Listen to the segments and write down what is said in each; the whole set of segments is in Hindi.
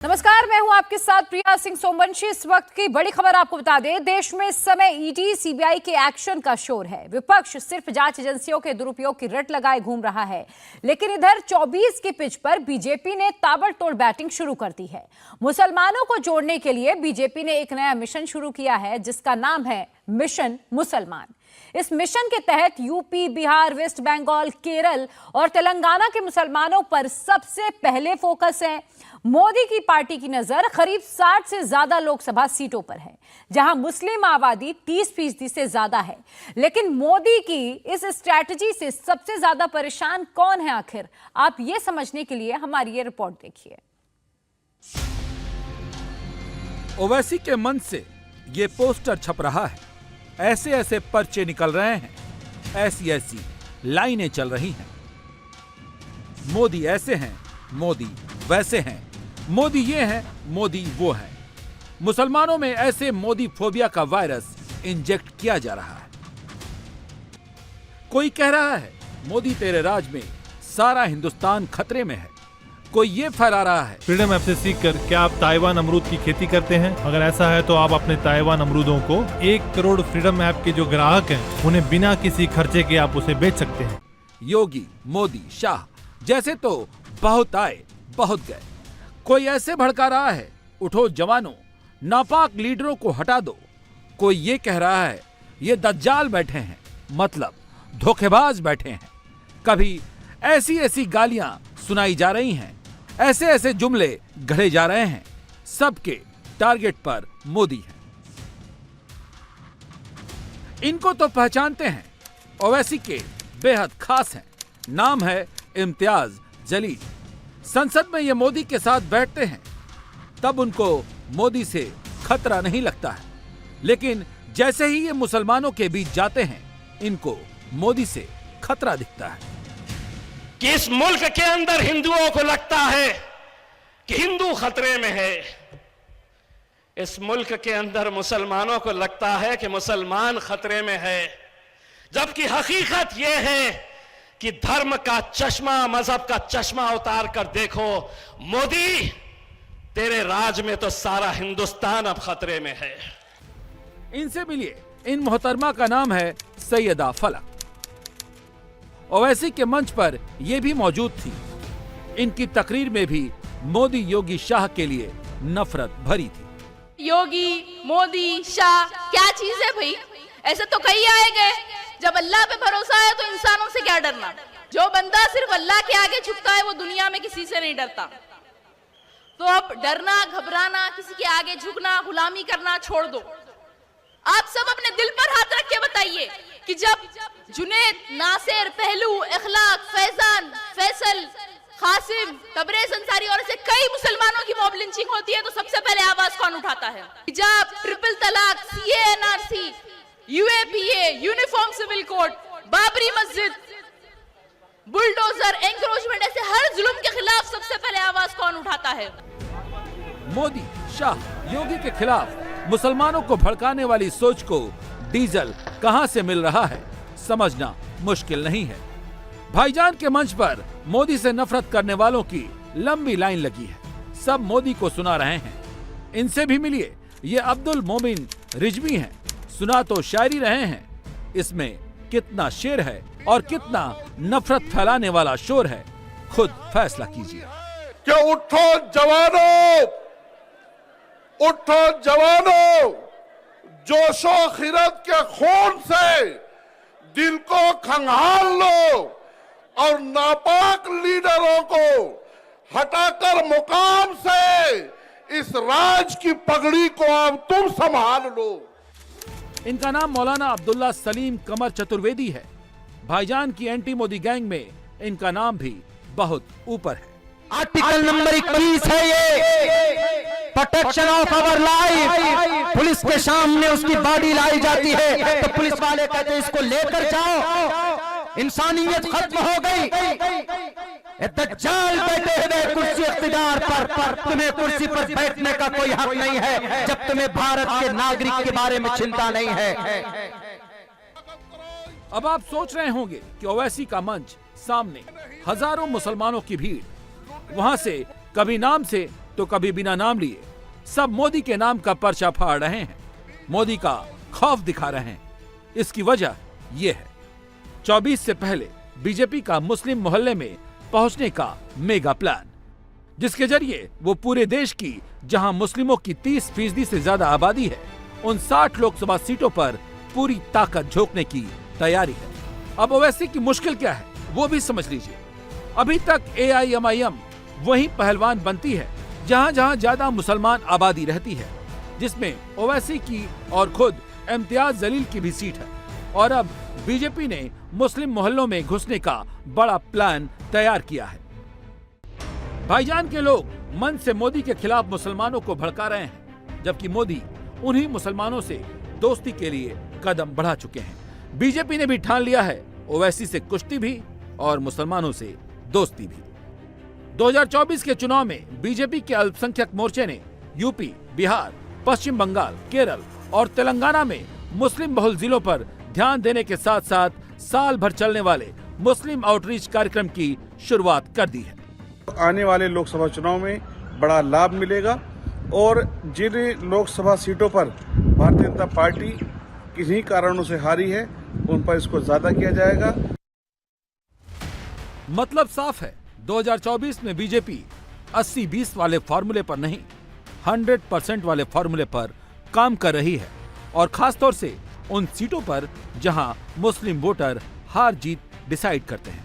नमस्कार, मैं हूं आपके साथ प्रिया सिंह सोमवंशी। इस वक्त की बड़ी खबर आपको बता दें, देश में इस समय ईडी सीबीआई के एक्शन का शोर है। विपक्ष सिर्फ जांच एजेंसियों के दुरुपयोग की रट लगाए घूम रहा है, लेकिन इधर 24 की पिच पर बीजेपी ने ताबड़तोड़ बैटिंग शुरू कर दी है। मुसलमानों को जोड़ने के लिए बीजेपी ने एक नया मिशन शुरू किया है, जिसका नाम है मिशन मुसलमान। इस मिशन के तहत यूपी, बिहार, वेस्ट बंगाल, केरल और तेलंगाना के मुसलमानों पर सबसे पहले फोकस है। मोदी की पार्टी की नजर करीब 60 से ज्यादा लोकसभा सीटों पर है, जहां मुस्लिम आबादी 30% से ज्यादा है। लेकिन मोदी की इस स्ट्रैटेजी से सबसे ज्यादा परेशान कौन है आखिर? आप ये समझने के लिए हमारी ये रिपोर्ट देखिए। ओवैसी के मन से ये पोस्टर छप रहा है, ऐसे ऐसे पर्चे निकल रहे हैं, ऐसी ऐसी लाइनें चल रही हैं। मोदी ऐसे हैं, मोदी वैसे हैं, मोदी ये हैं, मोदी वो हैं। मुसलमानों में ऐसे मोदी फोबिया का वायरस इंजेक्ट किया जा रहा है। कोई कह रहा है मोदी तेरे राज में सारा हिंदुस्तान खतरे में है। कोई ये फैला रहा है फ्रीडम ऐप से सीखकर क्या आप ताइवान अमरूद की खेती करते हैं? अगर ऐसा है तो आप अपने ताइवान अमरूदों को 1 करोड़ फ्रीडम ऐप के जो ग्राहक हैं उन्हें बिना किसी खर्चे के आप उसे बेच सकते हैं। योगी, मोदी, शाह जैसे तो बहुत आए बहुत गए। कोई ऐसे भड़का रहा है उठो जवानों, नापाक लीडरों को हटा दो। कोई ये कह रहा है ये दज्जाल बैठे हैं, मतलब धोखेबाज बैठे हैं। कभी ऐसी ऐसी गालियां सुनाई जा रही हैं, ऐसे ऐसे जुमले गढ़े जा रहे हैं। सबके टारगेट पर मोदी है। इनको तो पहचानते हैं, ओवैसी के बेहद खास हैं। नाम है इम्तियाज जलील। संसद में ये मोदी के साथ बैठते हैं, तब उनको मोदी से खतरा नहीं लगता है। लेकिन जैसे ही ये मुसलमानों के बीच जाते हैं, इनको मोदी से खतरा दिखता है। कि इस मुल्क के अंदर हिंदुओं को लगता है कि हिंदू खतरे में है, इस मुल्क के अंदर मुसलमानों को लगता है कि मुसलमान खतरे में है। जबकि हकीकत यह है कि धर्म का चश्मा, मजहब का चश्मा उतार कर देखो, मोदी तेरे राज में तो सारा हिंदुस्तान अब खतरे में है। इनसे मिलिए, इन मोहतरमा का नाम है सैयदा फलक। ओवैसी के मंच पर यह भी मौजूद थी। इनकी तकरीर में भी मोदी योगी शाह के लिए नफरत भरी थी। योगी, मोदी, शाह क्या चीज है भाई? ऐसे तो कई आए गए। जब अल्लाह पे भरोसा है तो इंसानों से क्या डरना? जो बंदा सिर्फ अल्लाह के आगे झुकता है वो दुनिया में किसी से नहीं डरता। तो अब डरना, घबराना, किसी के आगे झुकना, गुलामी करना छोड़ दो। आप सब अपने दिल पर हाथ रख के बताइए कि जब जुनैद, नासिर, पहलू, इखलाक, फैजान, फैसल, कासिम, तबरेज अंसारी और ऐसे कई मुसलमानों की मॉब लिंचिंग होती है तो सबसे पहले आवाज कौन उठाता है? हिजाब, ट्रिपल तलाक, CA, NRC, UAPA, uniform civil code, Babri Masjid, bulldozer, encroachment, ऐसे हर जुल्म के खिलाफ सबसे पहले आवाज कौन उठाता है? मोदी, शाह, योगी के खिलाफ मुसलमानों को भड़काने वाली सोच को डीजल कहां से मिल रहा है, समझना मुश्किल नहीं है। भाईजान के मंच पर मोदी से नफरत करने वालों की लंबी लाइन लगी है। सब मोदी को सुना रहे हैं। इनसे भी मिलिए, ये अब्दुल मोमिन रिजवी हैं। सुना तो शायरी रहे हैं। इसमें कितना शेर है और कितना नफरत फैलाने वाला शोर है, खुद फैसला कीजिए। कि उठो जवानों, उठो जवानों, जोशो खिरत के खून से दिल को खंगाल लो और नापाक लीडरों को हटाकर मुकाम से इस राज की पगड़ी को अब तुम संभाल लो। इनका नाम मौलाना अब्दुल्ला सलीम कमर चतुर्वेदी है। भाईजान की एंटी मोदी गैंग में इनका नाम भी बहुत ऊपर है। आर्टिकल नंबर 21 है ये, protection of our life. Police के सामने उसकी बॉडी लाई जाती है तो पुलिस वाले कहते हैं इसको लेकर जाओ, इंसानियत खत्म हो गई। दज्जाल बैठे हुए कुर्सी इख्तिदार पर, तुम्हें कुर्सी पर बैठने का कोई हक नहीं है जब तुम्हें भारत के नागरिक के बारे में चिंता नहीं है। अब आप सोच रहे होंगे कि ओवैसी का मंच, सामने हजारों मुसलमानों की भीड़, वहां से कभी नाम से तो कभी बिना नाम लिए सब मोदी के नाम का पर्चा फाड़ रहे हैं, मोदी का खौफ दिखा रहे हैं। इसकी वजह यह है 24 से पहले बीजेपी का मुस्लिम मोहल्ले में पहुंचने का मेगा प्लान, जिसके जरिए वो पूरे देश की जहां मुस्लिमों की 30% से ज्यादा आबादी है, उन 60 लोकसभा सीटों पर पूरी ताकत झोंकने की तैयारी है। अब ओवैसी की मुश्किल क्या है वो भी समझ लीजिए। अभी तक AIMIM वही पहलवान बनती है जहां जहां ज्यादा मुसलमान आबादी रहती है, जिसमें ओवैसी की और खुद इम्तियाज जलील की भी सीट है। और अब बीजेपी ने मुस्लिम मोहल्लों में घुसने का बड़ा प्लान तैयार किया है। भाईजान के लोग मन से मोदी के खिलाफ मुसलमानों को भड़का रहे हैं, जबकि मोदी उन्हीं मुसलमानों से दोस्ती के लिए कदम बढ़ा चुके हैं। बीजेपी ने भी ठान लिया है ओवैसी से कुश्ती भी और मुसलमानों से दोस्ती भी। 2024 के चुनाव में बीजेपी के अल्पसंख्यक मोर्चे ने यूपी, बिहार, पश्चिम बंगाल, केरल और तेलंगाना में मुस्लिम बहुल जिलों पर ध्यान देने के साथ साथ साल भर चलने वाले मुस्लिम आउटरीच कार्यक्रम की शुरुआत कर दी है। आने वाले लोकसभा चुनाव में बड़ा लाभ मिलेगा और जिन लोकसभा सीटों पर भारतीय जनता पार्टी किन्हीं कारणों से हारी है उन पर इसको ज्यादा किया जाएगा। मतलब साफ है, 2024 में बीजेपी 80-20 वाले फॉर्मूले पर नहीं 100% वाले फॉर्मूले पर काम कर रही है, और खासतौर से उन सीटों पर जहां मुस्लिम वोटर हार जीत डिसाइड करते हैं।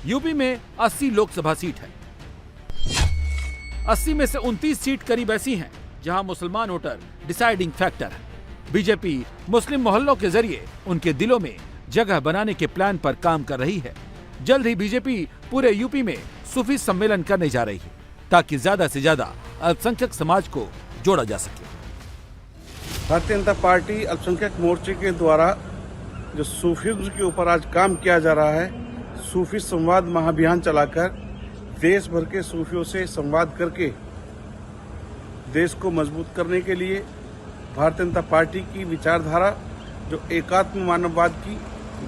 यूपी में 80 लोकसभा सीट है। 80 में से 29 सीट करीब ऐसी हैं जहां मुसलमान वोटर डिसाइडिंग फैक्टर है। बीजेपी मुस्लिम मोहल्लों के जरिए उनके दिलों में जगह बनाने के प्लान पर काम कर रही है। जल्द ही बीजेपी पूरे यूपी में सूफी सम्मेलन करने जा रही है ताकि ज्यादा से ज्यादा अल्पसंख्यक समाज को जोड़ा जा सके। भारतीय जनता पार्टी अल्पसंख्यक मोर्चे के द्वारा जो सूफीज़्म के ऊपर आज काम किया जा रहा है, सूफी संवाद महाअभियान चलाकर देश भर के सूफियों से संवाद करके देश को मजबूत करने के लिए भारतीय जनता पार्टी की विचारधारा जो एकात्म मानववाद की,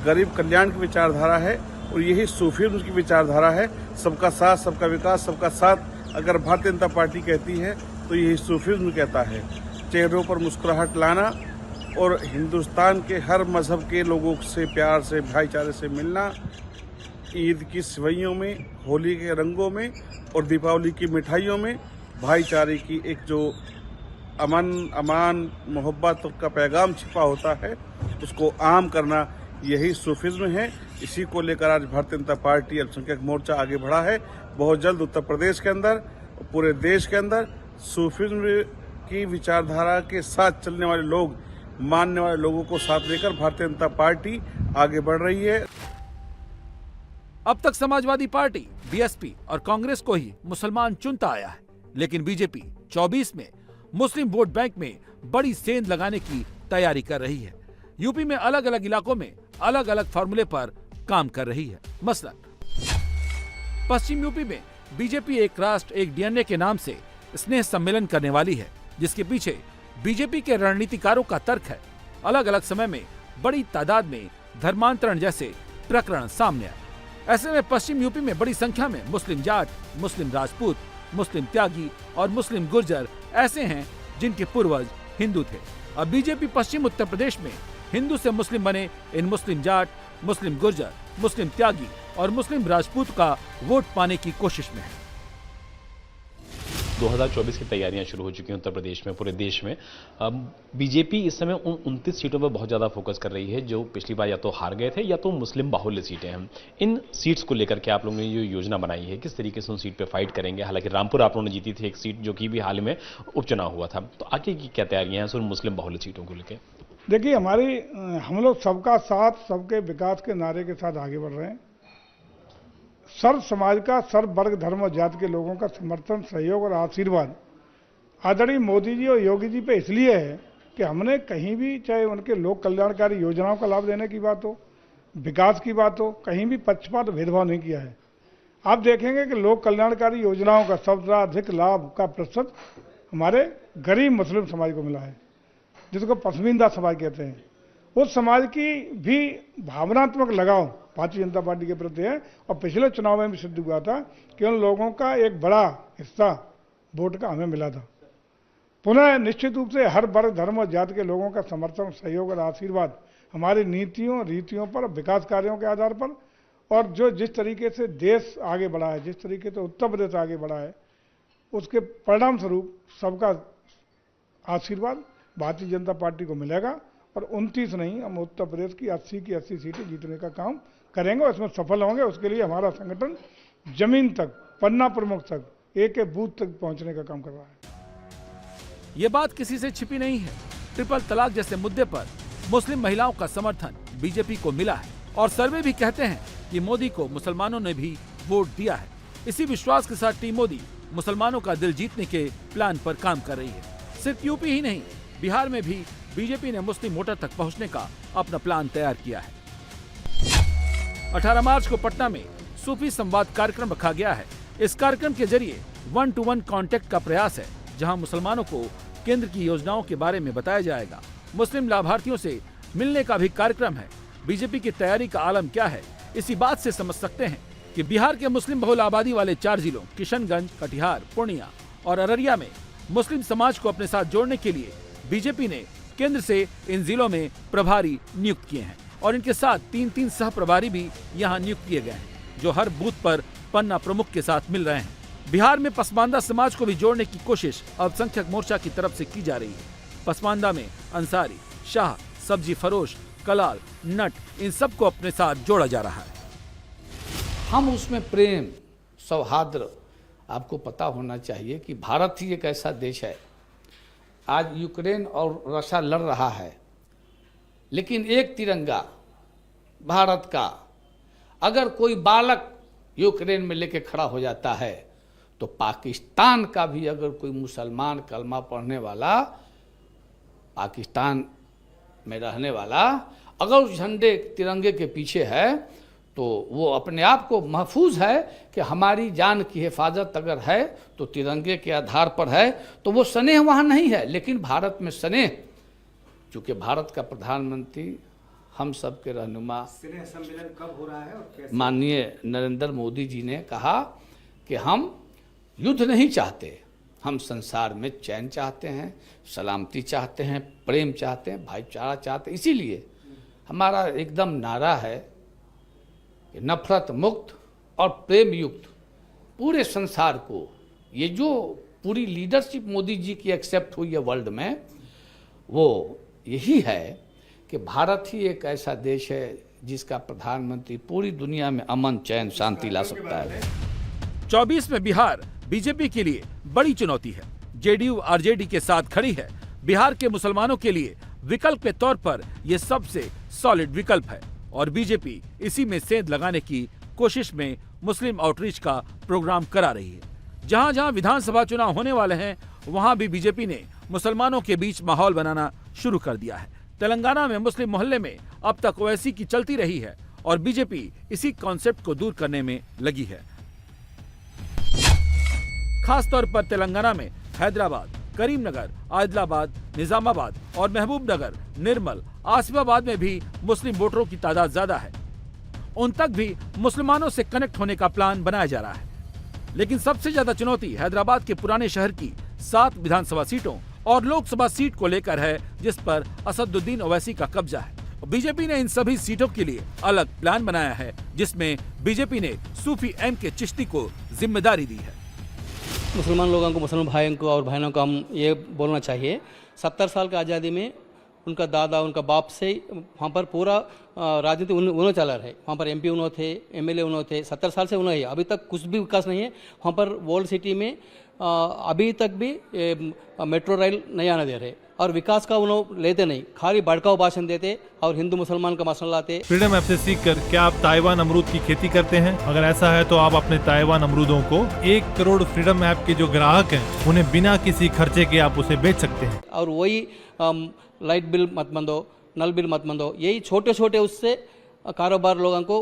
गरीब कल्याण की विचारधारा है और यही सूफीज़्म की विचारधारा है। सबका साथ, सबका विकास, सबका साथ अगर भारतीय जनता पार्टी कहती है तो यही सूफीज़्म कहता है। चेहरों पर मुस्कुराहट लाना और हिंदुस्तान के हर मजहब के लोगों से प्यार से, भाईचारे से मिलना, ईद की सेवइयों में, होली के रंगों में और दीपावली की मिठाइयों में भाईचारे की एक जो अमान मोहब्बत का पैगाम छिपा होता है उसको आम करना, यही सूफीज़्म है। इसी को लेकर आज भारतीय जनता पार्टी अल्पसंख्यक मोर्चा आगे बढ़ा है। बहुत जल्द उत्तर प्रदेश के अंदर, पूरे देश के अंदर सूफीज़्म की विचारधारा के साथ चलने वाले लोग, मानने वाले लोगों को साथ लेकर भारतीय जनता पार्टी आगे बढ़ रही है। अब तक समाजवादी पार्टी, BSP और कांग्रेस को ही मुसलमान चुनता आया है, लेकिन बीजेपी 24 में मुस्लिम वोट बैंक में बड़ी सेंध लगाने की तैयारी कर रही है। यूपी में अलग अलग इलाकों में अलग अलग फॉर्मूले पर काम कर रही है। मसलन पश्चिम यूपी में बीजेपी एक राष्ट्र एक DNA के नाम से स्नेह सम्मेलन करने वाली है, जिसके पीछे बीजेपी के रणनीतिकारों का तर्क है। अलग अलग समय में बड़ी तादाद में धर्मांतरण जैसे प्रकरण सामने आए। ऐसे में पश्चिम यूपी में बड़ी संख्या में मुस्लिम जाट, मुस्लिम राजपूत, मुस्लिम त्यागी और मुस्लिम गुर्जर ऐसे हैं जिनके पूर्वज हिंदू थे। अब बीजेपी पश्चिम उत्तर प्रदेश में हिंदू से मुस्लिम बने इन मुस्लिम जाट, मुस्लिम गुर्जर, मुस्लिम त्यागी और मुस्लिम राजपूत का वोट पाने की कोशिश में है। 2024 की तैयारियां शुरू हो चुकी हैं उत्तर प्रदेश में, पूरे देश में। बीजेपी इस समय उन 29 सीटों पर बहुत ज़्यादा फोकस कर रही है जो पिछली बार या तो हार गए थे या तो मुस्लिम बाहुल्य सीटें हैं। इन सीट्स को लेकर के आप लोगों ने जो योजना बनाई है, किस तरीके से उन सीट पे फाइट करेंगे? हालांकि रामपुर आप लोगों ने जीती थी एक सीट जो कि भी हाल में उपचुनाव हुआ था, तो आगे की क्या तैयारियां हैं सिर्फ मुस्लिम बाहुल्य सीटों को लेकर? देखिए, हम लोग सबका साथ, सबके विकास के नारे के साथ आगे बढ़ रहे हैं। सर्व समाज का, सर्व वर्ग, धर्म और जाति के लोगों का समर्थन, सहयोग और आशीर्वाद आदरणीय मोदी जी और योगी जी पे इसलिए है कि हमने कहीं भी, चाहे उनके लोक कल्याणकारी योजनाओं का लाभ देने की बात हो, विकास की बात हो, कहीं भी पक्षपात भेदभाव नहीं किया है। आप देखेंगे कि लोक कल्याणकारी योजनाओं का सबसे अधिक लाभ का प्रतिशत हमारे गरीब मुस्लिम समाज को मिला है, जिसको पसमानदा समाज कहते हैं। उस समाज की भी भावनात्मक लगाव भारतीय जनता पार्टी के प्रति है। और पिछले चुनाव में भी सिद्ध हुआ था कि उन लोगों का एक बड़ा हिस्सा वोट का हमें मिला था। पुनः निश्चित रूप से हर वर्ग, धर्म और जाति के लोगों का समर्थन, सहयोग और आशीर्वाद हमारी नीतियों, रीतियों पर, विकास कार्यों के आधार पर, और जो जिस तरीके से देश आगे बढ़ा है, जिस तरीके से उत्तर प्रदेश आगे बढ़ा है, उसके परिणाम स्वरूप सबका आशीर्वाद भारतीय जनता पार्टी को मिलेगा। और 29 नहीं, हम उत्तर प्रदेश की 80 की 80 सीटें जीतने का काम करेंगे और इसमें सफल होंगे। उसके लिए हमारा संगठन जमीन तक, पन्ना प्रमुख तक, एक एक बूथ तक पहुंचने का काम कर रहा है। ये बात किसी से छिपी नहीं है। ट्रिपल तलाक जैसे मुद्दे पर मुस्लिम महिलाओं का समर्थन बीजेपी को मिला है और सर्वे भी कहते हैं कि मोदी को मुसलमानों ने भी वोट दिया है। इसी विश्वास के साथ टीम मोदी मुसलमानों का दिल जीतने के प्लान पर काम कर रही है। सिर्फ यूपी ही नहीं, बिहार में भी बीजेपी ने मुस्लिम वोटर तक पहुंचने का अपना प्लान तैयार किया है। 18 मार्च को पटना में सूफी संवाद कार्यक्रम रखा गया है। इस कार्यक्रम के जरिए 1-to-1 कांटेक्ट का प्रयास है, जहां मुसलमानों को केंद्र की योजनाओं के बारे में बताया जाएगा। मुस्लिम लाभार्थियों से मिलने का भी कार्यक्रम है। बीजेपी की तैयारी का आलम क्या है, इसी बात से समझ सकते हैं कि बिहार के मुस्लिम बहुल आबादी वाले 4 जिलों किशनगंज, कटिहार, पूर्णिया और अररिया में मुस्लिम समाज को अपने साथ जोड़ने के लिए बीजेपी ने केंद्र से इन जिलों में प्रभारी नियुक्त किए हैं और इनके साथ 3-3 सह प्रभारी भी यहाँ नियुक्त किए गए हैं, जो हर बूथ पर पन्ना प्रमुख के साथ मिल रहे हैं। बिहार में पसमानदा समाज को भी जोड़ने की कोशिश अल्पसंख्यक मोर्चा की तरफ से की जा रही है। पसमानदा में अंसारी, शाह, सब्जी फरोश, कलाल, नट, इन सबको अपने साथ जोड़ा जा रहा है। हम उसमें प्रेम, सौहार्द, आपको पता होना चाहिए कि भारत ही एक ऐसा देश है, आज यूक्रेन और रशिया लड़ रहा है, लेकिन एक तिरंगा भारत का अगर कोई बालक यूक्रेन में लेके खड़ा हो जाता है, तो पाकिस्तान का भी अगर कोई मुसलमान कलमा पढ़ने वाला, पाकिस्तान में रहने वाला, अगर उस झंडे तिरंगे के पीछे है, तो वो अपने आप को महफूज है कि हमारी जान की हिफाजत अगर है तो तिरंगे के आधार पर है। तो वो स्नेह वहाँ नहीं है, लेकिन भारत में स्नेह, चूँकि भारत का प्रधानमंत्री हम सब के रहनुमा स्नेह सम्मेलन कब हो रहा है और कैसे? माननीय नरेंद्र मोदी जी ने कहा कि हम युद्ध नहीं चाहते, हम संसार में चैन चाहते हैं, सलामती चाहते हैं, प्रेम चाहते हैं, भाईचारा चाहते हैं। इसीलिए हमारा एकदम नारा है कि नफरत मुक्त और प्रेम युक्त पूरे संसार को, ये जो पूरी लीडरशिप मोदी जी की एक्सेप्ट हुई है वर्ल्ड में, वो यही है कि भारत ही एक ऐसा देश है जिसका प्रधानमंत्री पूरी दुनिया में अमन, चैन, शांति ला सकता है। 24 में बिहार बीजेपी के लिए बड़ी चुनौती है। जेडीयू आरजेडी के साथ खड़ी है। बिहार के मुसलमानों के लिए विकल्प के तौर पर यह सबसे सॉलिड विकल्प है और बीजेपी इसी में सेंध लगाने की कोशिश में मुस्लिम आउटरीच का प्रोग्राम करा रही है। जहां जहां विधानसभा चुनाव होने वाले हैं, वहां भी बीजेपी ने मुसलमानों के बीच माहौल बनाना शुरू कर दिया है। तेलंगाना में मुस्लिम मोहल्ले में अब तक ओवैसी की चलती रही है और बीजेपी इसी कॉन्सेप्ट को दूर करने में लगी है। खासतौर पर तेलंगाना में हैदराबाद, करीमनगर, आदिलाबाद, निजामाबाद और महबूबनगर, निर्मल, आसिफाबाद में भी मुस्लिम वोटरों की तादाद ज्यादा है। उन तक भी मुसलमानों से कनेक्ट होने का प्लान बनाया जा रहा है। लेकिन सबसे ज्यादा चुनौती हैदराबाद के पुराने शहर की 7 विधानसभा सीटों और लोकसभा सीट को लेकर है, जिस पर असदुद्दीन ओवैसी का कब्जा है। बीजेपी ने इन सभी सीटों के लिए अलग प्लान बनाया है, जिसमें बीजेपी ने सूफी एम के चिश्ती को जिम्मेदारी दी है। मुसलमान लोगों को, मुसलमान भाइयों को और बहनों को हम ये बोलना चाहिए, 70 साल की आज़ादी में उनका दादा, उनका बाप से वहाँ पर पूरा राजनीति उन्होंने चला रहे। वहाँ पर एमपी उन्होंने थे, एमएलए उन्होंने थे, 70 साल से उन्होंने, अभी तक कुछ भी विकास नहीं है। वहाँ पर वर्ल्ड सिटी में अभी तक भी मेट्रो रेल नहीं आने दे रहे और विकास का उन्होंने लेते नहीं, खाली भड़काऊ भाषण देते और हिंदू मुसलमान का मसला लाते। फ्रीडम ऐप से सीखकर क्या आप ताइवान अमरूद की खेती करते हैं? अगर ऐसा है तो आप अपने ताइवान अमरूदों को 1 करोड़ फ्रीडम ऐप के जो ग्राहक हैं, उन्हें बिना किसी खर्चे के आप उसे बेच सकते हैं। और वही लाइट बिल मत बंदो, नल बिल मत बंदो, यही छोटे छोटे उससे कारोबार लोगों को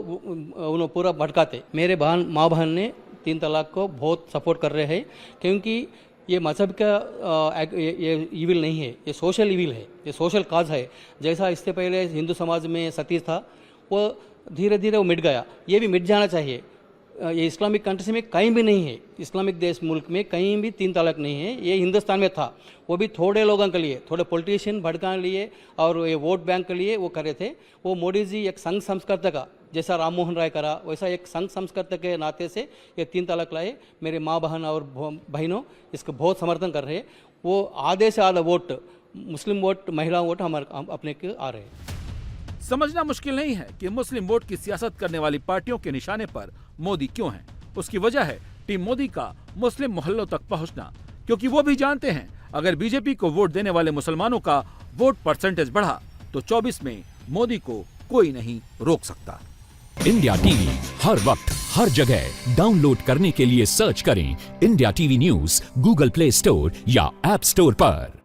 उन्हें पूरा भटकाते। मेरे माँ बहन ने 3 तलाक को बहुत सपोर्ट कर रहे हैं, क्योंकि ये मजहब का ये इविल नहीं है, ये सोशल इविल है, ये सोशल काज है। जैसा इससे पहले हिंदू समाज में सती था, वो धीरे धीरे वो मिट गया। ये भी मिट जाना चाहिए। ये इस्लामिक कंट्रीज में कहीं भी नहीं है, इस्लामिक देश मुल्क में कहीं भी 3 तलाक नहीं है। ये हिंदुस्तान में था, वो भी थोड़े लोगों के लिए, थोड़े पॉलिटिशियन भड़काने लिए और ये वोट बैंक के लिए वो कर रहे थे। वो मोदी जी एक संघ संस्कृत का, जैसा राम मोहन राय करा वैसा एक संघ संस्कृत के नाते से ये 3 तलाक लाए। मेरे माँ बहन और बहनों इसको बहुत समर्थन कर रहे हैं। वो आधे से आधा वोट, मुस्लिम वोट, महिला वोट हमारे अपने के आ रहे हैं। समझना मुश्किल नहीं है कि मुस्लिम वोट की सियासत करने वाली पार्टियों के निशाने पर मोदी क्यों हैं। उसकी वजह है टीम मोदी का मुस्लिम मोहल्लों तक पहुंचना, क्योंकि वो भी जानते हैं अगर बीजेपी को वोट देने वाले मुसलमानों का वोट परसेंटेज बढ़ा तो 24 में मोदी को कोई नहीं रोक सकता। इंडिया टीवी हर वक्त हर जगह डाउनलोड करने के लिए सर्च करें India TV news Google play store या ऐप स्टोर पर।